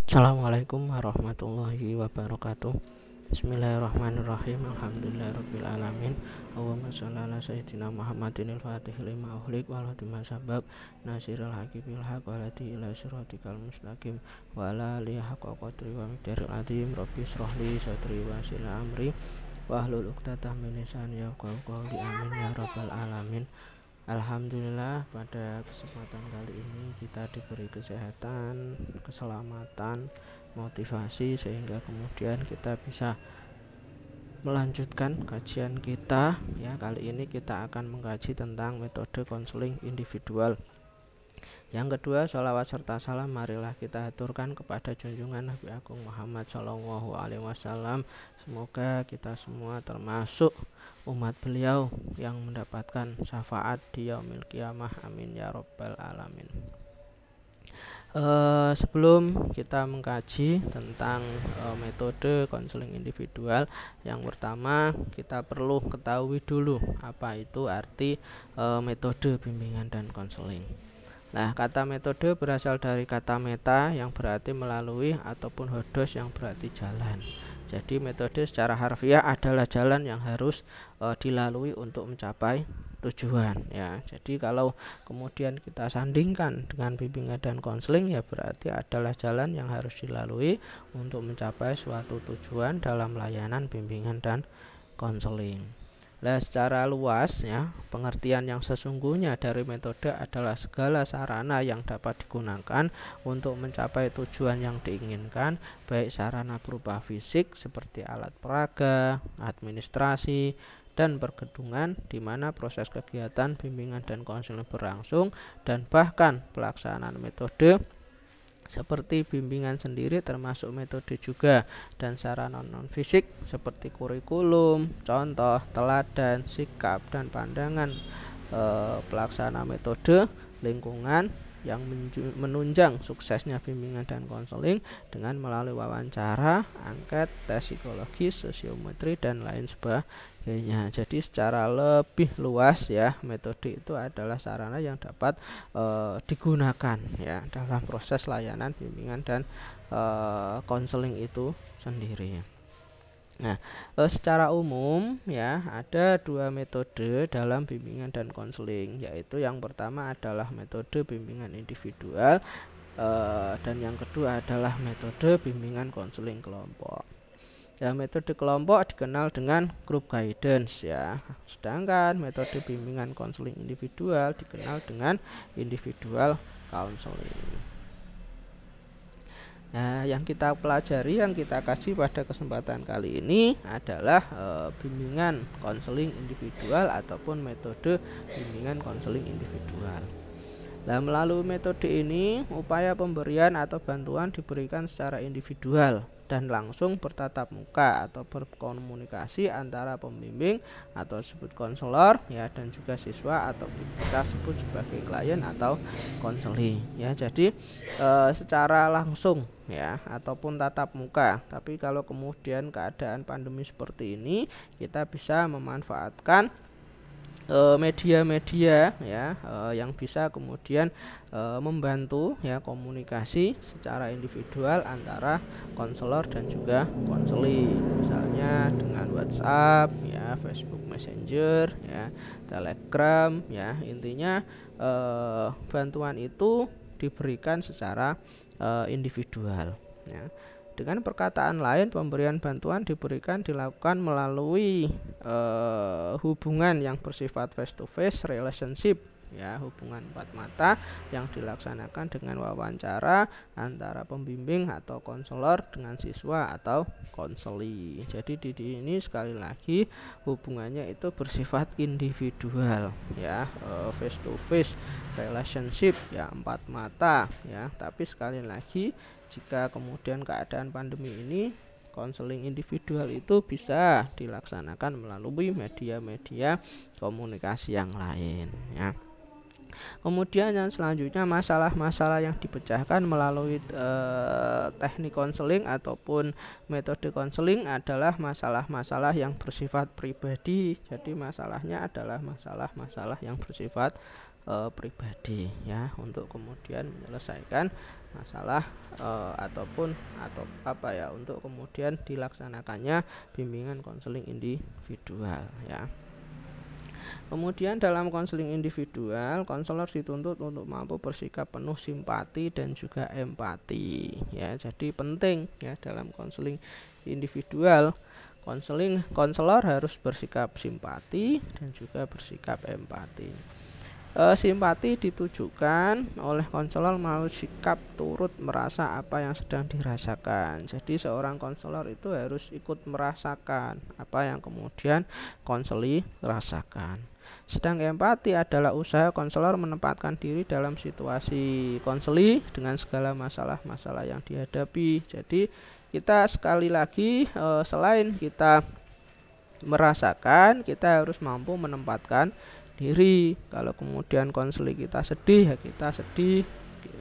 Assalamualaikum warahmatullahi wabarakatuh. Bismillahirrahmanirrahim. Alhamdulillahirrabbilalamin. Allahumma sholli ala sayyidina Muhammadin al-fatih lima uhlik wal hatimah sabab nasirul haqi bil haq walati ila siratikal mustaqim wa ala alihi haqqa qadri wa miqdaril azim. Rabbi shrahli sadri wa yassir li amri wahlul 'uqdatam min lisani yafqahu qawli. Amin ya rabbal alamin. Alhamdulillah, pada kesempatan kali ini kita diberi kesehatan, keselamatan, motivasi sehingga kemudian kita bisa melanjutkan kajian kita. Ya, kali ini kita akan mengkaji tentang metode konseling individual. Yang kedua, sholawat serta salam marilah kita aturkan kepada junjungan Nabi Agung Muhammad Shallallahu Alaihi Wasallam. Semoga kita semua termasuk umat beliau yang mendapatkan syafaat di yaumil qiyamah. Amin ya rabbal alamin. Sebelum kita mengkaji tentang metode konseling individual, yang pertama kita perlu ketahui dulu apa itu arti metode bimbingan dan konseling. Nah, kata metode berasal dari kata meta yang berarti melalui ataupun hodos yang berarti jalan. Jadi metode secara harfiah adalah jalan yang harus dilalui untuk mencapai tujuan, ya. Jadi kalau kemudian kita sandingkan dengan bimbingan dan konseling, ya berarti adalah jalan yang harus dilalui untuk mencapai suatu tujuan dalam layanan bimbingan dan konseling. Nah, secara luas, ya, pengertian yang sesungguhnya dari metode adalah segala sarana yang dapat digunakan untuk mencapai tujuan yang diinginkan, baik sarana berupa fisik seperti alat peraga, administrasi, dan pergedungan di mana proses kegiatan bimbingan dan konseling berlangsung, dan bahkan pelaksanaan metode seperti bimbingan sendiri termasuk metode juga, dan sarana non fisik seperti kurikulum, contoh, teladan, sikap, dan pandangan pelaksana metode, lingkungan yang menunjang suksesnya bimbingan dan konseling dengan melalui wawancara, angket, tes psikologi, sosiometri, dan lain sebagainya. Jadi secara lebih luas, ya, metode itu adalah sarana yang dapat digunakan, ya, dalam proses layanan bimbingan dan konseling itu sendiri. Nah, secara umum, ya, ada dua metode dalam bimbingan dan konseling, yaitu yang pertama adalah metode bimbingan individual dan yang kedua adalah metode bimbingan konseling kelompok. Ya, metode kelompok dikenal dengan group guidance, ya. Sedangkan metode bimbingan konseling individual dikenal dengan individual counseling. Nah, yang kita pelajari, yang kita kasih pada kesempatan kali ini adalah bimbingan konseling individual ataupun metode bimbingan konseling individual. Nah, melalui metode ini, upaya pemberian atau bantuan diberikan secara individual dan langsung bertatap muka atau berkomunikasi antara pembimbing atau disebut konselor, ya, dan juga siswa atau kita sebut sebagai klien atau konseling, ya. Jadi secara langsung, ya, ataupun tatap muka. Tapi kalau kemudian keadaan pandemi seperti ini, kita bisa memanfaatkan media-media, ya, yang bisa kemudian membantu, ya, komunikasi secara individual antara konselor dan juga konseling, misalnya dengan WhatsApp, ya, Facebook Messenger, ya, Telegram, ya. Intinya bantuan itu diberikan secara individual, ya. Dengan perkataan lain, pemberian bantuan dilakukan melalui hubungan yang bersifat face to face relationship, ya, hubungan empat mata yang dilaksanakan dengan wawancara antara pembimbing atau konselor dengan siswa atau konseli. Jadi di ini sekali lagi hubungannya itu bersifat individual, ya, face to face relationship, ya, empat mata, ya. Tapi sekali lagi, jika kemudian keadaan pandemi ini, konseling individual itu bisa dilaksanakan melalui media-media komunikasi yang lain, ya. Kemudian yang selanjutnya, masalah-masalah yang dipecahkan melalui teknik konseling ataupun metode konseling adalah masalah-masalah yang bersifat pribadi. Jadi masalahnya adalah masalah-masalah yang bersifat pribadi ya, untuk kemudian menyelesaikan masalah atau apa ya, untuk kemudian dilaksanakannya bimbingan konseling individual ya. Kemudian dalam konseling individual, konselor dituntut untuk mampu bersikap penuh simpati dan juga empati ya. Jadi penting ya dalam konseling individual, konselor harus bersikap simpati dan juga bersikap empati. Simpati ditujukan oleh konselor melalui sikap turut merasa apa yang sedang dirasakan. Jadi seorang konselor itu harus ikut merasakan apa yang kemudian konseli rasakan. Sedang empati adalah usaha konselor menempatkan diri dalam situasi konseli dengan segala masalah-masalah yang dihadapi. Jadi kita sekali lagi selain kita merasakan, kita harus mampu menempatkan diri. Kalau kemudian konseli kita sedih, ya kita sedih.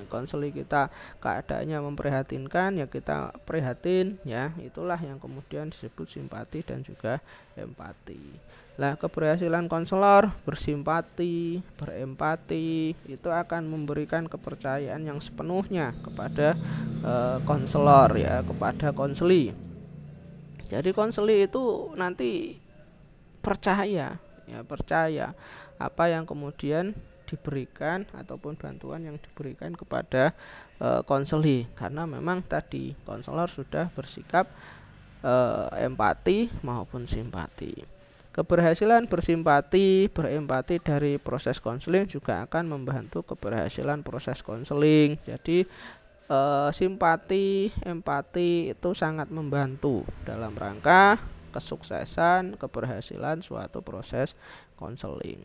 Konseli kita keadaannya memprihatinkan, ya kita prihatin ya. Itulah yang kemudian disebut simpati dan juga empati. Nah, keberhasilan konselor bersimpati, berempati itu akan memberikan kepercayaan yang sepenuhnya kepada konselor ya, kepada konseli. Jadi konseli itu nanti percaya apa yang kemudian diberikan ataupun bantuan yang diberikan kepada konseli, karena memang tadi konselor sudah bersikap empati maupun simpati. Keberhasilan bersimpati, berempati dari proses konseling juga akan membantu keberhasilan proses konseling. Jadi simpati, empati itu sangat membantu dalam rangka kesuksesan, keberhasilan suatu proses konseling.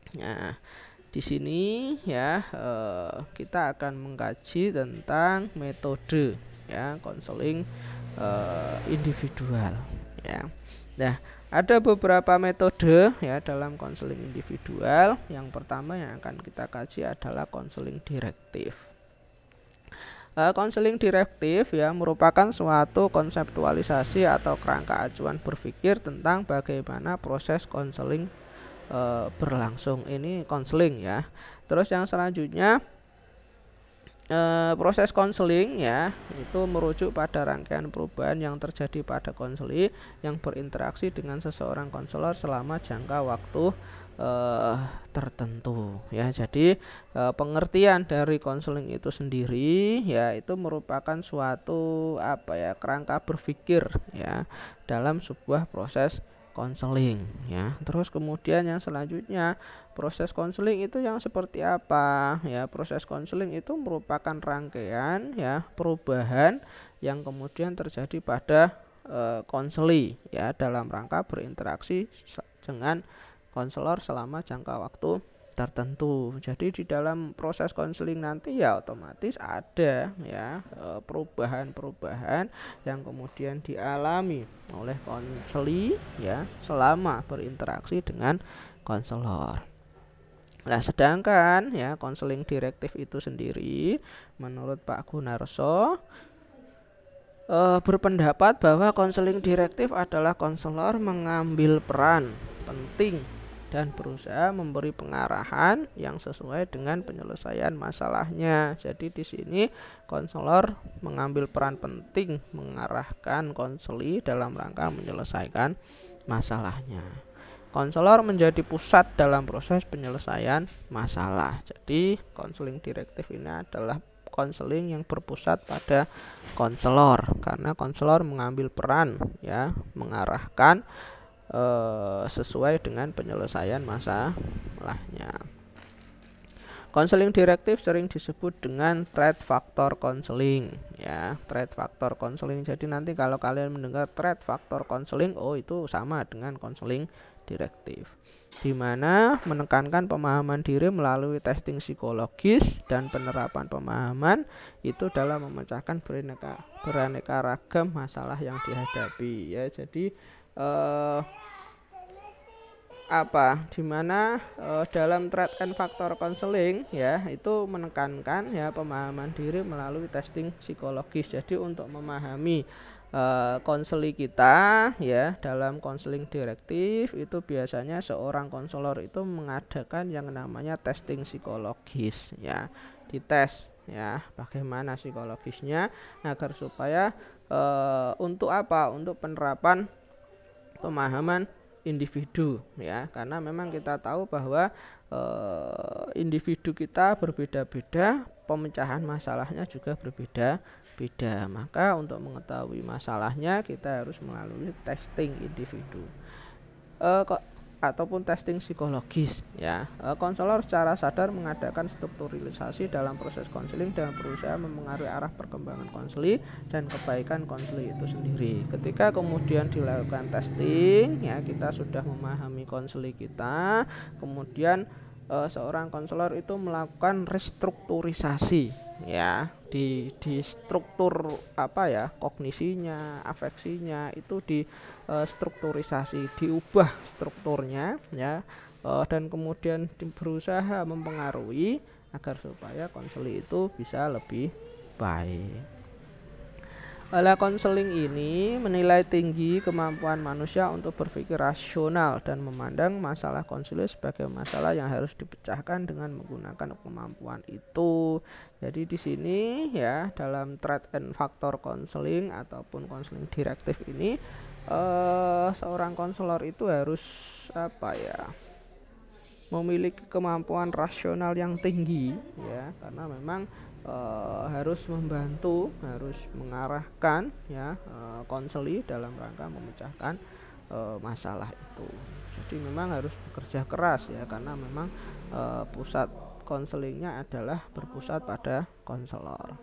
Nah, di sini ya kita akan mengkaji tentang metode ya konseling individual ya. Nah, ada beberapa metode ya dalam konseling individual. Yang pertama yang akan kita kaji adalah konseling direktif. Konseling direktif ya merupakan suatu konseptualisasi atau kerangka acuan berpikir tentang bagaimana proses konseling berlangsung. Ini konseling ya. Terus yang selanjutnya proses konseling ya itu merujuk pada rangkaian perubahan yang terjadi pada konseli yang berinteraksi dengan seseorang konselor selama jangka waktu tertentu ya. Jadi pengertian dari konseling itu sendiri ya itu merupakan suatu kerangka berpikir ya dalam sebuah proses konseling ya. Terus kemudian yang selanjutnya proses konseling itu yang seperti apa ya? Proses konseling itu merupakan rangkaian ya perubahan yang kemudian terjadi pada konseli ya dalam rangka berinteraksi dengan konselor selama jangka waktu tertentu. Jadi di dalam proses konseling nanti ya otomatis ada ya perubahan-perubahan yang kemudian dialami oleh konseli ya selama berinteraksi dengan konselor. Nah, sedangkan ya konseling direktif itu sendiri menurut Pak Gunarso berpendapat bahwa konseling direktif adalah konselor mengambil peran penting dan berusaha memberi pengarahan yang sesuai dengan penyelesaian masalahnya. Jadi di sini konselor mengambil peran penting mengarahkan konseli dalam rangka menyelesaikan masalahnya. Konselor menjadi pusat dalam proses penyelesaian masalah. Jadi konseling direktif ini adalah konseling yang berpusat pada konselor karena konselor mengambil peran ya mengarahkan sesuai dengan penyelesaian masalahnya. Konseling direktif sering disebut dengan threat factor konseling ya, threat factor konseling. Jadi nanti kalau kalian mendengar threat factor konseling, oh itu sama dengan konseling direktif, di mana menekankan pemahaman diri melalui testing psikologis dan penerapan pemahaman itu dalam memecahkan beraneka ragam masalah yang dihadapi ya. Jadi dimana dalam threat and factor counseling ya itu menekankan ya pemahaman diri melalui testing psikologis. Jadi untuk memahami konseling kita ya dalam konseling direktif itu biasanya seorang konselor itu mengadakan yang namanya testing psikologis ya, dites ya bagaimana psikologisnya agar supaya untuk untuk penerapan pemahaman individu ya, karena memang kita tahu bahwa individu kita berbeda-beda, pemecahan masalahnya juga berbeda-beda. Maka untuk mengetahui masalahnya kita harus melalui testing individu ataupun testing psikologis ya. Konselor secara sadar mengadakan strukturalisasi dalam proses konseling dan berusaha mempengaruhi arah perkembangan konseling dan kebaikan konseling itu sendiri. Ketika kemudian dilakukan testing ya, kita sudah memahami konseling kita, kemudian seorang konselor itu melakukan restrukturisasi ya di struktur kognisinya, afeksinya itu di strukturisasi, diubah strukturnya ya, dan kemudian berusaha mempengaruhi agar supaya konseling itu bisa lebih baik. Konseling ini menilai tinggi kemampuan manusia untuk berpikir rasional dan memandang masalah konseling sebagai masalah yang harus dipecahkan dengan menggunakan kemampuan itu. Jadi di sini ya dalam threat and factor counseling ataupun konseling direktif ini seorang konselor itu harus memiliki kemampuan rasional yang tinggi ya, karena memang harus membantu, harus mengarahkan ya konseling dalam rangka memecahkan masalah itu. Jadi memang harus bekerja keras ya, karena memang pusat konselingnya adalah berpusat pada konselor.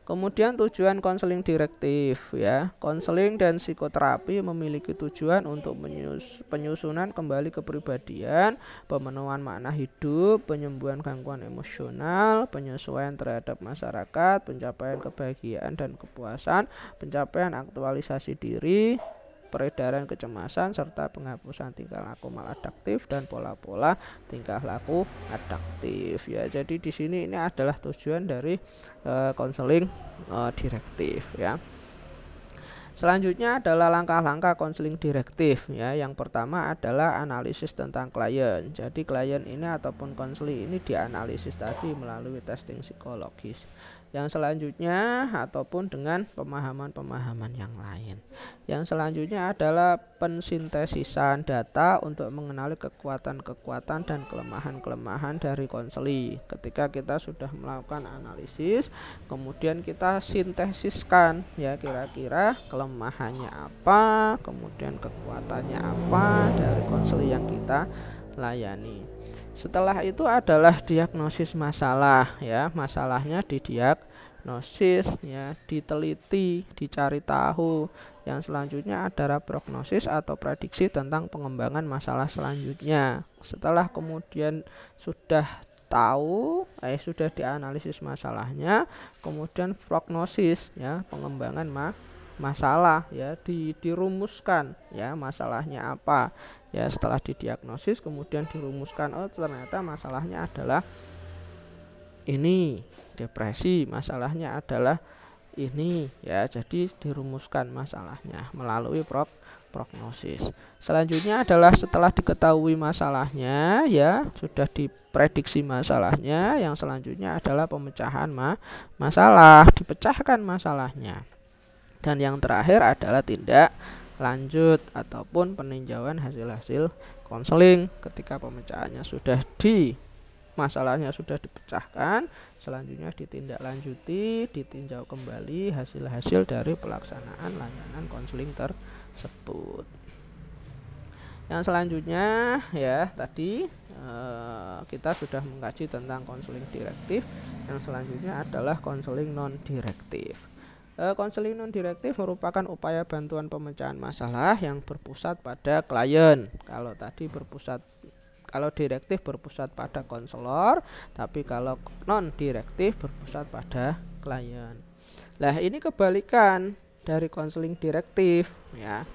Kemudian tujuan konseling direktif ya. Konseling dan psikoterapi memiliki tujuan untuk penyusunan kembali kepribadian, pemenuhan makna hidup, penyembuhan gangguan emosional, penyesuaian terhadap masyarakat, pencapaian kebahagiaan dan kepuasan, pencapaian aktualisasi diri, peredaran kecemasan, serta penghapusan tingkah laku maladaptif dan pola-pola tingkah laku adaptif ya. Jadi di sini ini adalah tujuan dari konseling direktif ya. Selanjutnya adalah langkah-langkah konseling direktif ya. Yang pertama adalah analisis tentang klien. Jadi klien ini ataupun konseling ini dianalisis tadi melalui testing psikologis. Yang selanjutnya ataupun dengan pemahaman-pemahaman yang lain. Yang selanjutnya adalah pensintesisan data untuk mengenali kekuatan-kekuatan dan kelemahan-kelemahan dari konseling. Ketika kita sudah melakukan analisis, kemudian kita sintesiskan ya kira-kira kelemahannya apa, kemudian kekuatannya apa dari konseling yang kita layani. Setelah itu adalah diagnosis masalah ya, masalahnya didiagnosis ya, diteliti, dicari tahu. Yang selanjutnya adalah prognosis atau prediksi tentang pengembangan masalah selanjutnya. Setelah kemudian sudah tahu, sudah dianalisis masalahnya, kemudian prognosis ya, pengembangan masalah ya, dirumuskan ya masalahnya apa ya. Setelah didiagnosis kemudian dirumuskan, ternyata masalahnya adalah ini, depresi, masalahnya adalah ini ya. Jadi dirumuskan masalahnya melalui prognosis. Selanjutnya adalah setelah diketahui masalahnya ya, sudah diprediksi masalahnya, yang selanjutnya adalah pemecahan masalah, dipecahkan masalahnya. Dan yang terakhir adalah tindak lanjut ataupun peninjauan hasil-hasil konseling. Ketika pemecahannya masalahnya sudah dipecahkan, selanjutnya ditindaklanjuti, ditinjau kembali hasil-hasil dari pelaksanaan layanan konseling tersebut. Yang selanjutnya ya tadi kita sudah mengkaji tentang konseling direktif. Yang selanjutnya adalah konseling non direktif. Konseling non direktif merupakan upaya bantuan pemecahan masalah yang berpusat pada klien. Kalau direktif berpusat pada konselor, tapi kalau non direktif berpusat pada klien. Nah, ini kebalikan dari konseling direktif ya.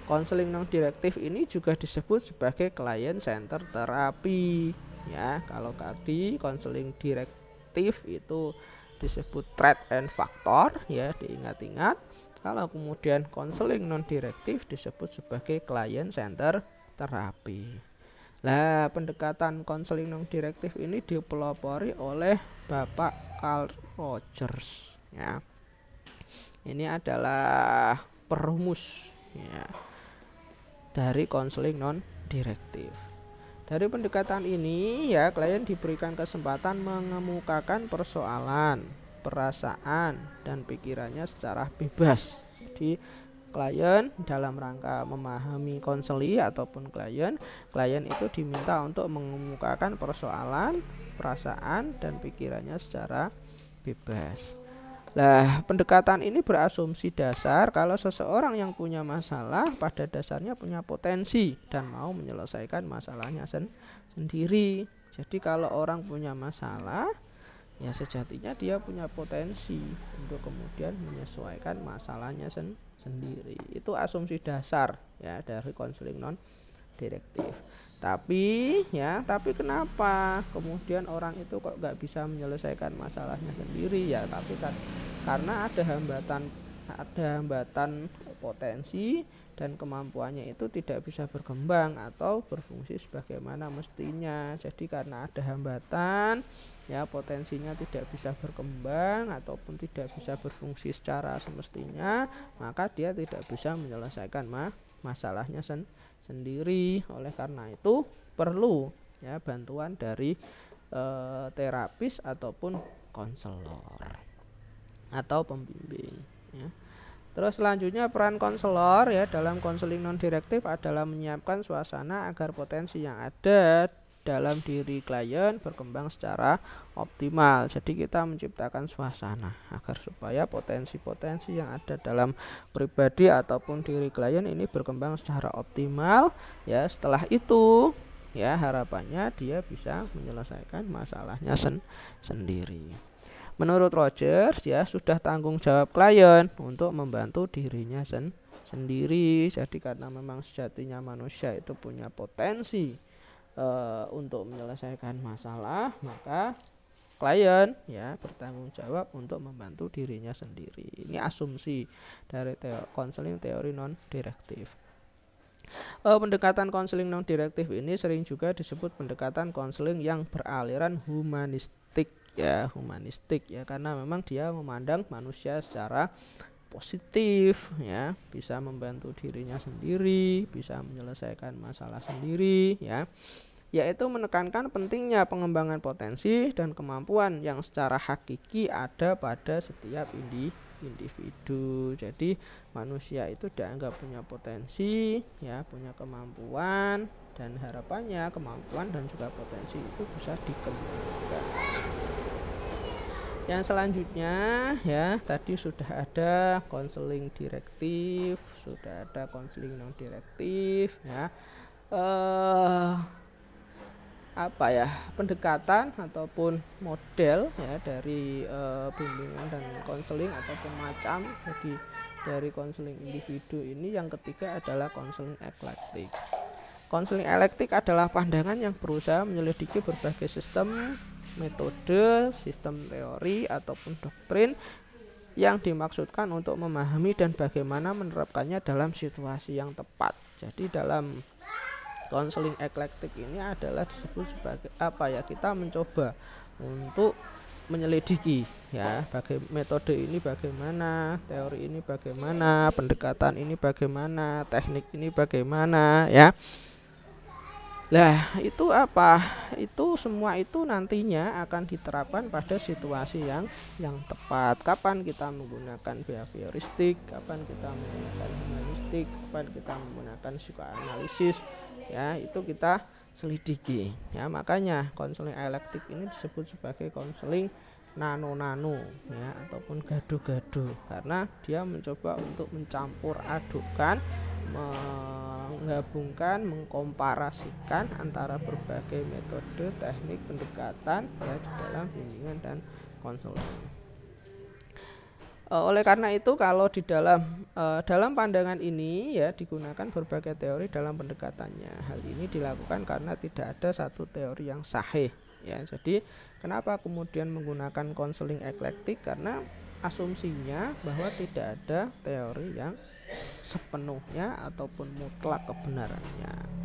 konseling non direktif ini juga disebut sebagai client center terapi ya. Kalau tadi konseling direktif itu disebut threat and factor ya, diingat-ingat. Kalau kemudian konseling non direktif disebut sebagai client center terapi. Nah, pendekatan konseling non direktif ini dipelopori oleh Bapak Carl Rogers ya. Ini adalah perumus ya dari konseling non direktif. Dari pendekatan ini ya, klien diberikan kesempatan mengemukakan persoalan, perasaan dan pikirannya secara bebas. Jadi klien dalam rangka memahami konseli ataupun klien itu diminta untuk mengemukakan persoalan, perasaan dan pikirannya secara bebas. Nah, pendekatan ini berasumsi dasar kalau seseorang yang punya masalah pada dasarnya punya potensi dan mau menyelesaikan masalahnya sendiri. Jadi kalau orang punya masalah, ya sejatinya dia punya potensi untuk kemudian menyesuaikan masalahnya sendiri. Itu asumsi dasar ya dari konseling non direktif. Tapi kenapa kemudian orang itu kok nggak bisa menyelesaikan masalahnya sendiri ya? Tapi kan karena ada hambatan potensi dan kemampuannya itu tidak bisa berkembang atau berfungsi sebagaimana mestinya. Jadi karena ada hambatan ya, potensinya tidak bisa berkembang ataupun tidak bisa berfungsi secara semestinya, maka dia tidak bisa menyelesaikan masalahnya sendiri. Oleh karena itu perlu ya bantuan dari terapis ataupun konselor atau pembimbing ya. Terus selanjutnya peran konselor ya dalam konseling non direktif adalah menyiapkan suasana agar potensi yang ada dalam diri klien berkembang secara optimal. Jadi kita menciptakan suasana agar supaya potensi-potensi yang ada dalam pribadi ataupun diri klien ini berkembang secara optimal ya. Setelah itu ya harapannya dia bisa menyelesaikan masalahnya sendiri. Menurut Rogers ya, sudah tanggung jawab klien untuk membantu dirinya sendiri. Jadi karena memang sejatinya manusia itu punya potensi untuk menyelesaikan masalah, maka klien ya bertanggung jawab untuk membantu dirinya sendiri. Ini asumsi dari konseling teori non direktif. Pendekatan konseling non direktif ini sering juga disebut pendekatan konseling yang beraliran humanistik ya, karena memang dia memandang manusia secara positif ya, bisa membantu dirinya sendiri, bisa menyelesaikan masalah sendiri ya, yaitu menekankan pentingnya pengembangan potensi dan kemampuan yang secara hakiki ada pada setiap individu. Jadi manusia itu dianggap punya potensi ya, punya kemampuan, dan harapannya kemampuan dan juga potensi itu bisa dikembangkan. Yang selanjutnya ya, tadi sudah ada konseling direktif, sudah ada konseling non direktif ya. Pendekatan ataupun model ya dari bimbingan dan konseling ataupun macam jadi dari konseling individu ini. Yang ketiga adalah konseling eklektik. Konseling eklektik adalah pandangan yang berusaha menyelidiki berbagai sistem, metode, sistem teori ataupun doktrin yang dimaksudkan untuk memahami dan bagaimana menerapkannya dalam situasi yang tepat. Jadi dalam konseling eklektik ini adalah disebut sebagai kita mencoba untuk menyelidiki ya, metode ini bagaimana, teori ini bagaimana, pendekatan ini bagaimana, teknik ini bagaimana ya. Lah itu itu semua itu nantinya akan diterapkan pada situasi yang tepat. Kapan kita menggunakan behavioristik, kapan kita menggunakan humanistik, kapan kita menggunakan psikoanalisis ya, itu kita selidiki ya. Makanya konseling eklektik ini disebut sebagai konseling nano ya, ataupun gado-gado, karena dia mencoba untuk mencampur adukan, menggabungkan, mengkomparasikan antara berbagai metode, teknik, pendekatan ya, di dalam bimbingan dan konseling. Oleh karena itu kalau di dalam pandangan ini ya digunakan berbagai teori dalam pendekatannya. Hal ini dilakukan karena tidak ada satu teori yang sahih ya. Jadi kenapa kemudian menggunakan konseling eklektik? Karena asumsinya bahwa tidak ada teori yang sepenuhnya ataupun mutlak kebenarannya.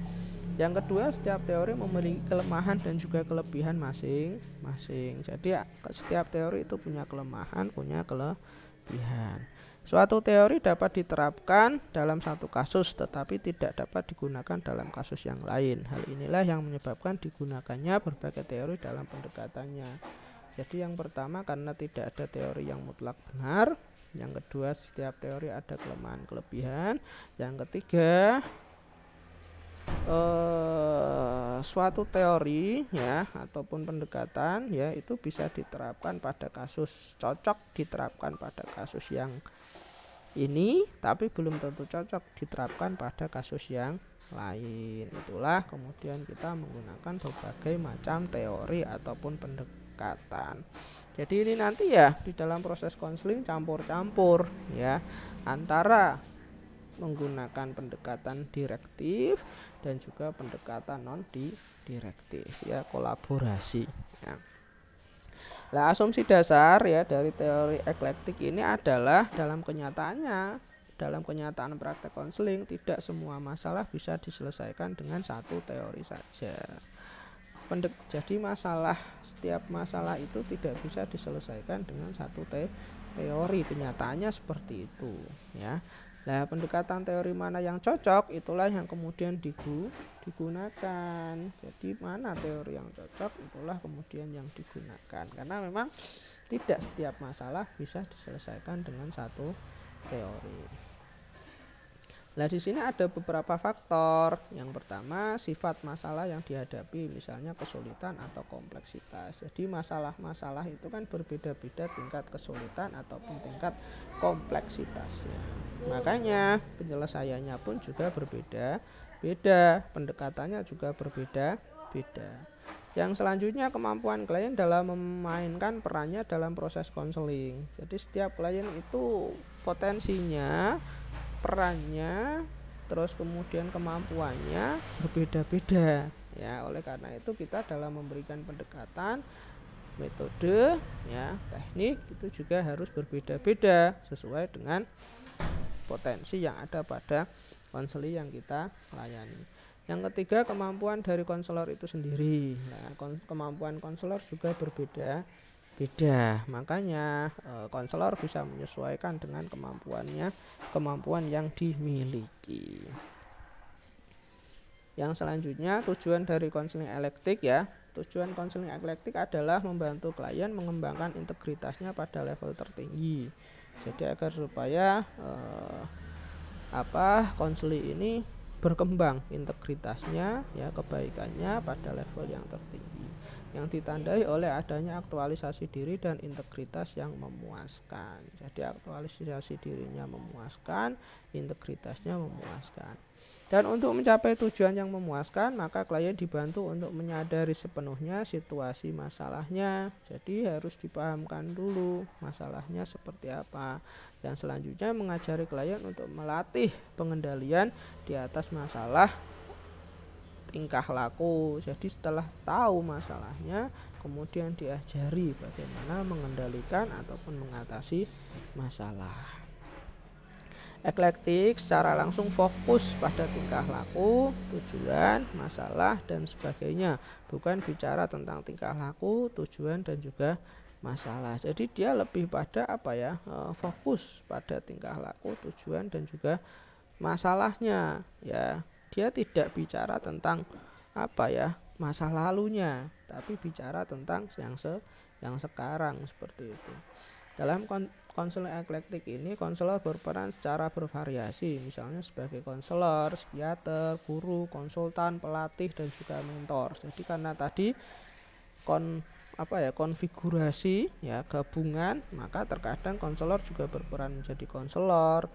Yang kedua, setiap teori memiliki kelemahan dan juga kelebihan masing-masing. Jadi setiap teori itu punya kelemahan, punya kelebihan. Suatu teori dapat diterapkan dalam satu kasus tetapi tidak dapat digunakan dalam kasus yang lain. Hal inilah yang menyebabkan digunakannya berbagai teori dalam pendekatannya. Jadi yang pertama, karena tidak ada teori yang mutlak benar. Yang kedua, setiap teori ada kelemahan kelebihan. Yang ketiga, suatu teori ya ataupun pendekatan ya itu bisa diterapkan pada kasus, cocok diterapkan pada kasus yang ini tapi belum tentu cocok diterapkan pada kasus yang lain. Itulah kemudian kita menggunakan berbagai macam teori ataupun pendekatan. Jadi ini nanti ya di dalam proses konseling campur-campur ya antara menggunakan pendekatan direktif dan juga pendekatan non direktif ya, kolaborasi ya. Nah, asumsi dasar ya dari teori eklektik ini adalah dalam kenyataan praktek konseling tidak semua masalah bisa diselesaikan dengan satu teori saja. Jadi setiap masalah itu tidak bisa diselesaikan dengan satu teori, kenyataannya seperti itu ya. Nah, pendekatan teori mana yang cocok itulah yang kemudian digunakan. Jadi mana teori yang cocok itulah kemudian yang digunakan. Karena memang tidak setiap masalah bisa diselesaikan dengan satu teori. Nah, di sini ada beberapa faktor. Yang pertama, sifat masalah yang dihadapi, misalnya kesulitan atau kompleksitas. Jadi masalah-masalah itu kan berbeda-beda tingkat kesulitan ataupun tingkat kompleksitasnya. Makanya penyelesaiannya pun juga berbeda-beda, pendekatannya juga berbeda-beda. Yang selanjutnya, kemampuan klien dalam memainkan perannya dalam proses konseling. Jadi setiap klien itu potensinya, perannya, terus kemudian kemampuannya berbeda-beda ya. Oleh karena itu kita dalam memberikan pendekatan, metode ya, teknik itu juga harus berbeda-beda sesuai dengan potensi yang ada pada konseling yang kita layani. Yang ketiga, kemampuan dari konselor itu sendiri. Nah, kemampuan konselor juga berbeda-beda. Makanya konselor bisa menyesuaikan dengan kemampuan yang dimiliki. Yang selanjutnya, tujuan dari konseling eklektik ya. Tujuan konseling eklektik adalah membantu klien mengembangkan integritasnya pada level tertinggi. Jadi agar supaya konseling ini berkembang integritasnya ya, kebaikannya pada level yang tertinggi yang ditandai oleh adanya aktualisasi diri dan integritas yang memuaskan. Jadi aktualisasi dirinya memuaskan, integritasnya memuaskan. Dan untuk mencapai tujuan yang memuaskan, maka klien dibantu untuk menyadari sepenuhnya situasi masalahnya. Jadi harus dipahamkan dulu masalahnya seperti apa. Dan selanjutnya mengajari klien untuk melatih pengendalian di atas masalah tingkah laku. Jadi setelah tahu masalahnya, kemudian diajari bagaimana mengendalikan ataupun mengatasi masalah. Eklektik secara langsung fokus pada tingkah laku, tujuan, masalah, dan sebagainya. Bukan bicara tentang tingkah laku, tujuan, dan juga masalah. Jadi dia lebih pada fokus pada tingkah laku, tujuan, dan juga masalahnya. Ya, dia tidak bicara tentang masa lalunya, tapi bicara tentang yang sekarang seperti itu. Dalam konselor eklektik ini, konselor berperan secara bervariasi, misalnya sebagai konselor, psikiater, guru, konsultan, pelatih, dan juga mentor. Jadi karena tadi konfigurasi ya, gabungan, maka terkadang konselor juga berperan menjadi konselor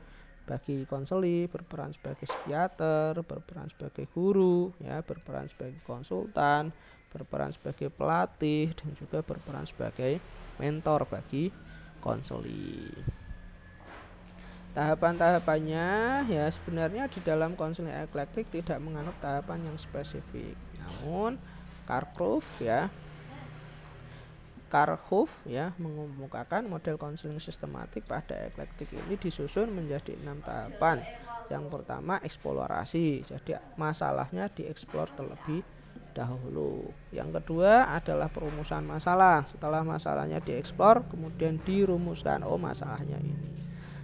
bagi konseli, berperan sebagai psikiater, berperan sebagai guru ya, berperan sebagai konsultan, berperan sebagai pelatih, dan juga berperan sebagai mentor bagi konseli. Tahapan-tahapannya ya sebenarnya di dalam konseling eklektik tidak menganut tahapan yang spesifik. Namun Karhoff ya mengemukakan model konseling sistematik pada eklektik ini disusun menjadi 6 tahapan. Yang pertama eksplorasi, jadi masalahnya dieksplor terlebih dahulu. Yang kedua adalah perumusan masalah. Setelah masalahnya dieksplor, kemudian dirumuskan, oh masalahnya ini.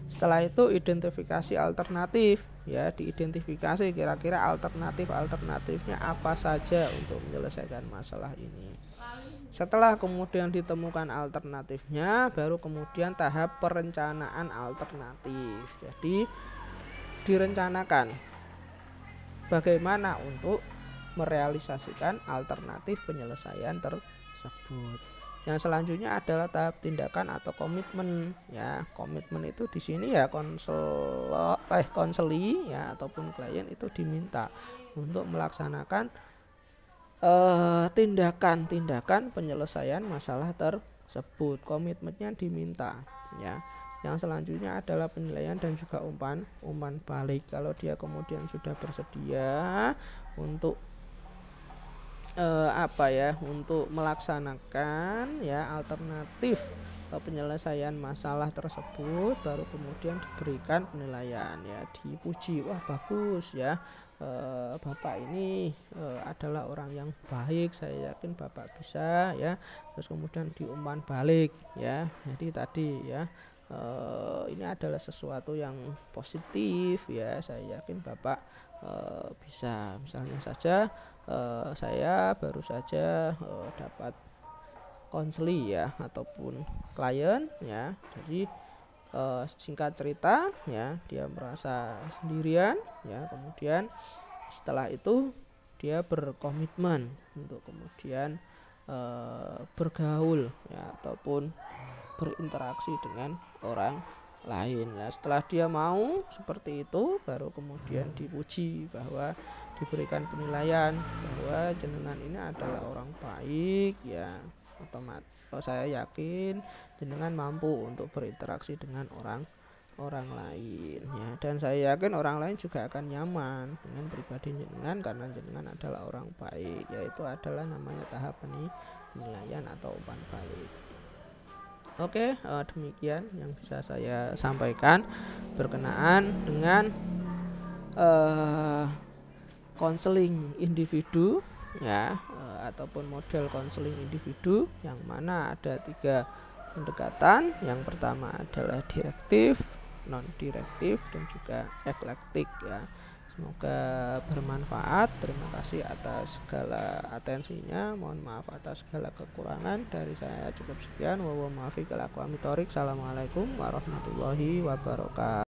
Setelah itu identifikasi alternatif, ya diidentifikasi kira-kira alternatifnya apa saja untuk menyelesaikan masalah ini. Setelah kemudian ditemukan alternatifnya, baru kemudian tahap perencanaan alternatif. Jadi direncanakan bagaimana untuk merealisasikan alternatif penyelesaian tersebut. Yang selanjutnya adalah tahap tindakan atau komitmen. Ya, komitmen itu di sini ya konseli ya ataupun klien itu diminta untuk melaksanakan tindakan penyelesaian masalah tersebut. Komitmennya diminta ya. Yang selanjutnya adalah penilaian dan juga umpan balik. Kalau dia kemudian sudah bersedia untuk untuk melaksanakan ya alternatif penyelesaian masalah tersebut, baru kemudian diberikan penilaian ya, dipuji, wah bagus ya, Bapak ini adalah orang yang baik, saya yakin Bapak bisa ya. Terus kemudian diumpan balik ya, jadi tadi ya ini adalah sesuatu yang positif ya, saya yakin Bapak bisa. Misalnya saja saya baru saja dapat konseli ya ataupun klien ya, jadi singkat cerita ya dia merasa sendirian ya, kemudian setelah itu dia berkomitmen untuk kemudian bergaul ya ataupun berinteraksi dengan orang lain. Nah, setelah dia mau seperti itu, baru kemudian dipuji bahwa diberikan penilaian bahwa jenengan ini adalah orang baik ya, otomatis saya yakin jenengan mampu untuk berinteraksi dengan orang lain ya, dan saya yakin orang lain juga akan nyaman dengan pribadi jenengan karena jenengan adalah orang baik. Yaitu adalah namanya tahap penilaian atau umpan balik. Oke, demikian yang bisa saya sampaikan berkenaan dengan konseling individu ya, ataupun model konseling individu, yang mana ada 3 pendekatan. Yang pertama adalah direktif, non direktif, dan juga eklektik ya. Semoga bermanfaat. Terima kasih atas segala atensinya. Mohon maaf atas segala kekurangan. Dari saya cukup sekian. Assalamualaikum warahmatullahi wabarakatuh.